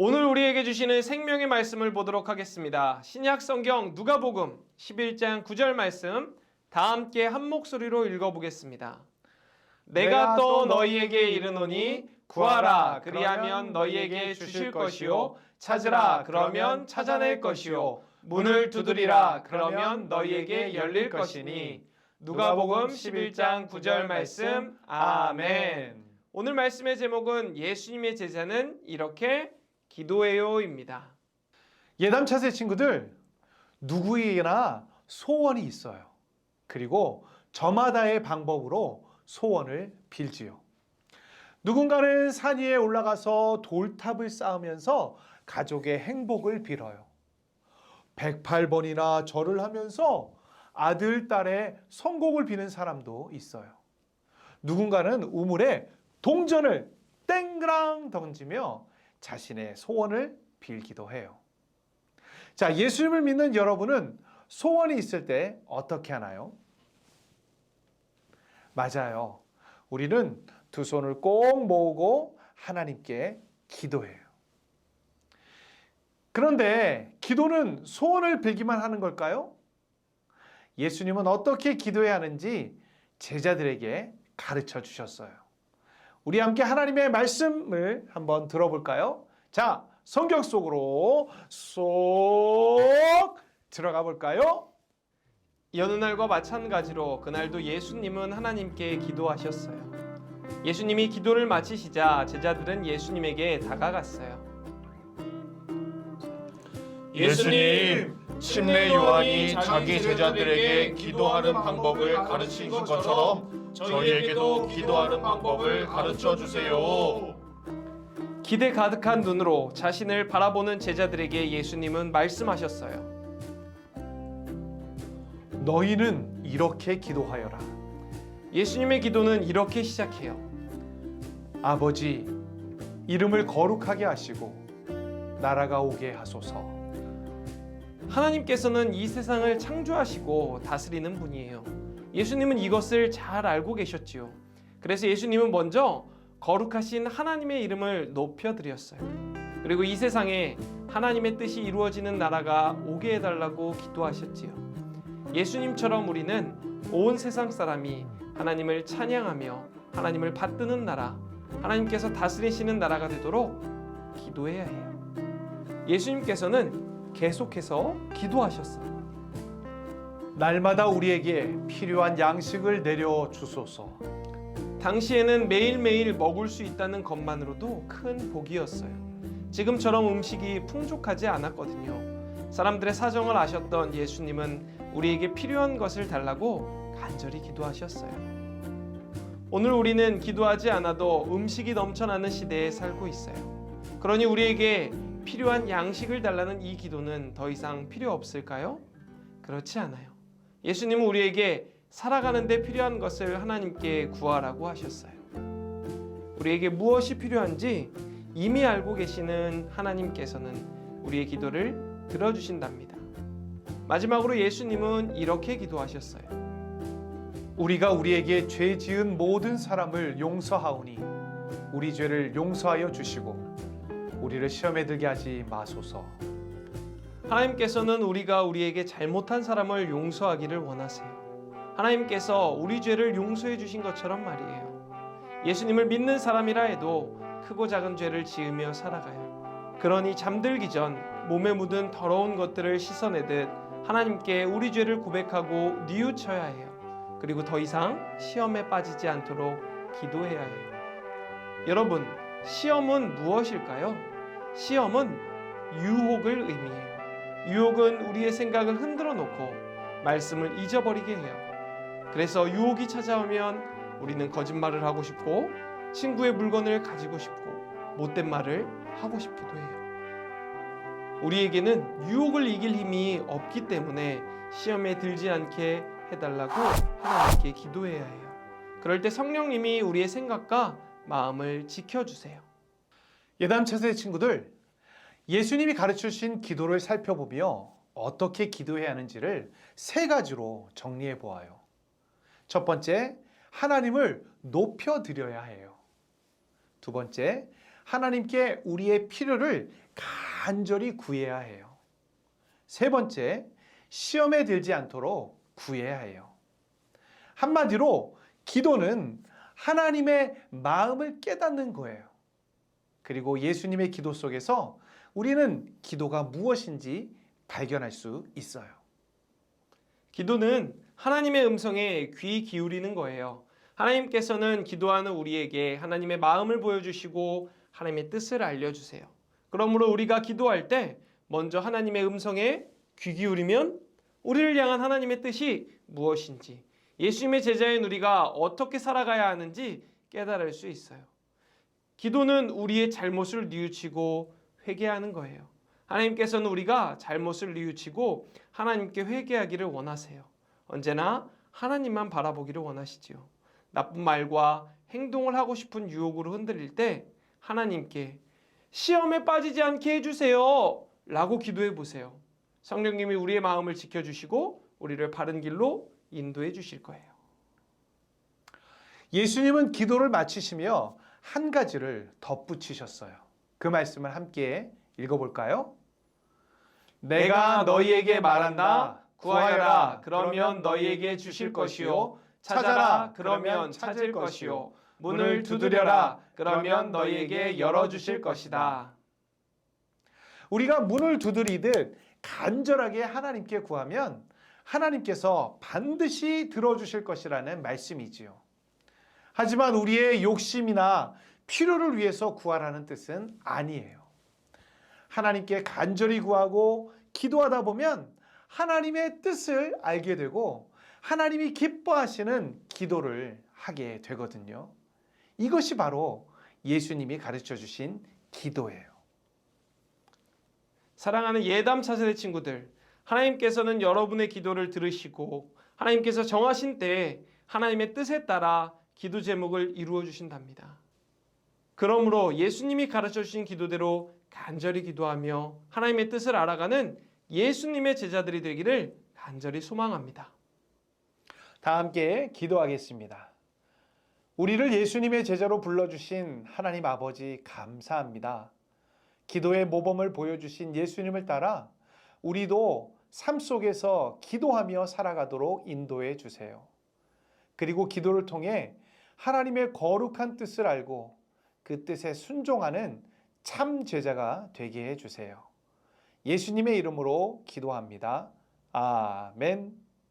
오늘 우리에게 주시는 생명의 말씀을 보도록 하겠습니다. 신약 성경 누가복음 11장 9절 말씀 다 함께 한 목소리로 읽어보겠습니다. 내가 또 너희에게 이르노니 구하라 그리하면 너희에게 주실 것이요 찾으라 그러면 찾아낼 것이요 문을 두드리라 그러면 너희에게 열릴 것이니. 누가복음 11장 9절 말씀. 아멘. 오늘 말씀의 제목은 예수님의 제자는 이렇게 기도해요입니다. 예담 차세 친구들, 누구에게나 소원이 있어요. 그리고 저마다의 방법으로 소원을 빌지요. 누군가는 산 위에 올라가서 돌탑을 쌓으면서 가족의 행복을 빌어요. 108번이나 절을 하면서 아들, 딸의 성공을 비는 사람도 있어요. 누군가는 우물에 동전을 땡그랑 던지며 자신의 소원을 빌기도 해요. 자, 예수님을 믿는 여러분은 소원이 있을 때 어떻게 하나요? 맞아요. 우리는 두 손을 꼭 모으고 하나님께 기도해요. 그런데 기도는 소원을 빌기만 하는 걸까요? 예수님은 어떻게 기도해야 하는지 제자들에게 가르쳐 주셨어요. 우리 함께 하나님의 말씀을 한번 들어볼까요? 자, 성경 속으로 쏙 들어가 볼까요? 여느 날과 마찬가지로 그날도 예수님은 하나님께 기도하셨어요. 예수님이 기도를 마치시자 제자들은 예수님에게 다가갔어요. 예수님, 침례 요한이 자기 제자들에게 기도하는 방법을 가르친 것처럼 저희에게도 기도하는 방법을 가르쳐 주세요. 기대 가득한 눈으로 자신을 바라보는 제자들에게 예수님은 말씀하셨어요. 너희는 이렇게 기도하여라. 예수님의 기도는 이렇게 시작해요. 아버지, 이름을 거룩하게 하시고 나라가 오게 하소서. 하나님께서는 이 세상을 창조하시고 다스리는 분이에요. 예수님은 이것을 잘 알고 계셨지요. 그래서 예수님은 먼저 거룩하신 하나님의 이름을 높여드렸어요. 그리고 이 세상에 하나님의 뜻이 이루어지는 나라가 오게 해달라고 기도하셨지요. 예수님처럼 우리는 온 세상 사람이 하나님을 찬양하며 하나님을 받드는 나라, 하나님께서 다스리시는 나라가 되도록 기도해야 해요. 예수님께서는 계속해서 기도하셨어요. 날마다 우리에게 필요한 양식을 내려 주소서. 당시에는 매일매일 먹을 수 있다는 것만으로도 큰 복이었어요. 지금처럼 음식이 풍족하지 않았거든요. 사람들의 사정을 아셨던 예수님은 우리에게 필요한 것을 달라고 간절히 기도하셨어요. 오늘 우리는 기도하지 않아도 음식이 넘쳐나는 시대에 살고 있어요. 그러니 우리에게 필요한 양식을 달라는 이 기도는 더 이상 필요 없을까요? 그렇지 않아요. 예수님은 우리에게 살아가는 데 필요한 것을 하나님께 구하라고 하셨어요. 우리에게 무엇이 필요한지 이미 알고 계시는 하나님께서는 우리의 기도를 들어주신답니다. 마지막으로 예수님은 이렇게 기도하셨어요. 우리가 우리에게 죄 지은 모든 사람을 용서하오니 우리 죄를 용서하여 주시고 우리를 시험에 들게 하지 마소서. 하나님께서는 우리가 우리에게 잘못한 사람을 용서하기를 원하세요. 하나님께서 우리 죄를 용서해 주신 것처럼 말이에요. 예수님을 믿는 사람이라 해도 크고 작은 죄를 지으며 살아가요. 그러니 잠들기 전 몸에 묻은 더러운 것들을 씻어내듯 하나님께 우리 죄를 고백하고 뉘우쳐야 해요. 그리고 더 이상 시험에 빠지지 않도록 기도해야 해요. 여러분, 시험은 무엇일까요? 시험은 유혹을 의미해요. 유혹은 우리의 생각을 흔들어 놓고 말씀을 잊어버리게 해요. 그래서 유혹이 찾아오면 우리는 거짓말을 하고 싶고 친구의 물건을 가지고 싶고 못된 말을 하고 싶기도 해요. 우리에게는 유혹을 이길 힘이 없기 때문에 시험에 들지 않게 해달라고 하나님께 기도해야 해요. 그럴 때 성령님이 우리의 생각과 마음을 지켜주세요. 예담 차세 친구들, 예수님이 가르치신 기도를 살펴보며 어떻게 기도해야 하는지를 세 가지로 정리해 보아요. 첫 번째, 하나님을 높여드려야 해요. 두 번째, 하나님께 우리의 필요를 간절히 구해야 해요. 세 번째, 시험에 들지 않도록 구해야 해요. 한마디로 기도는 하나님의 마음을 깨닫는 거예요. 그리고 예수님의 기도 속에서 우리는 기도가 무엇인지 발견할 수 있어요. 기도는 하나님의 음성에 귀 기울이는 거예요. 하나님께서는 기도하는 우리에게 하나님의 마음을 보여주시고 하나님의 뜻을 알려주세요. 그러므로 우리가 기도할 때 먼저 하나님의 음성에 귀 기울이면 우리를 향한 하나님의 뜻이 무엇인지, 예수님의 제자인 우리가 어떻게 살아가야 하는지 깨달을 수 있어요. 기도는 우리의 잘못을 뉘우치고 회개하는 거예요. 하나님께서는 우리가 잘못을 뉘우치고 하나님께 회개하기를 원하세요. 언제나 하나님만 바라보기를 원하시지요. 나쁜 말과 행동을 하고 싶은 유혹으로 흔들릴 때 하나님께 시험에 빠지지 않게 해주세요 라고 기도해 보세요. 성령님이 우리의 마음을 지켜주시고 우리를 바른 길로 인도해 주실 거예요. 예수님은 기도를 마치시며 한 가지를 덧붙이셨어요. 그 말씀을 함께 읽어볼까요? 내가 너희에게 말한다. 구하여라. 그러면 너희에게 주실 것이요. 찾아라. 그러면 찾을 것이요. 문을 두드려라. 그러면 너희에게 열어주실 것이다. 우리가 문을 두드리듯 간절하게 하나님께 구하면 하나님께서 반드시 들어주실 것이라는 말씀이지요. 하지만 우리의 욕심이나 필요를 위해서 구하라는 뜻은 아니에요. 하나님께 간절히 구하고 기도하다 보면 하나님의 뜻을 알게 되고 하나님이 기뻐하시는 기도를 하게 되거든요. 이것이 바로 예수님이 가르쳐 주신 기도예요. 사랑하는 예담 차세대 친구들, 하나님께서는 여러분의 기도를 들으시고 하나님께서 정하신 때에 하나님의 뜻에 따라 기도 제목을 이루어 주신답니다. 그러므로 예수님이 가르쳐 주신 기도대로 간절히 기도하며 하나님의 뜻을 알아가는 예수님의 제자들이 되기를 간절히 소망합니다. 다 함께 기도하겠습니다. 우리를 예수님의 제자로 불러주신 하나님 아버지 감사합니다. 기도의 모범을 보여주신 예수님을 따라 우리도 삶 속에서 기도하며 살아가도록 인도해 주세요. 그리고 기도를 통해 하나님의 거룩한 뜻을 알고 그 뜻에 순종하는 참 제자가 되게 해 주세요. 예수님의 이름으로 기도합니다. 아멘.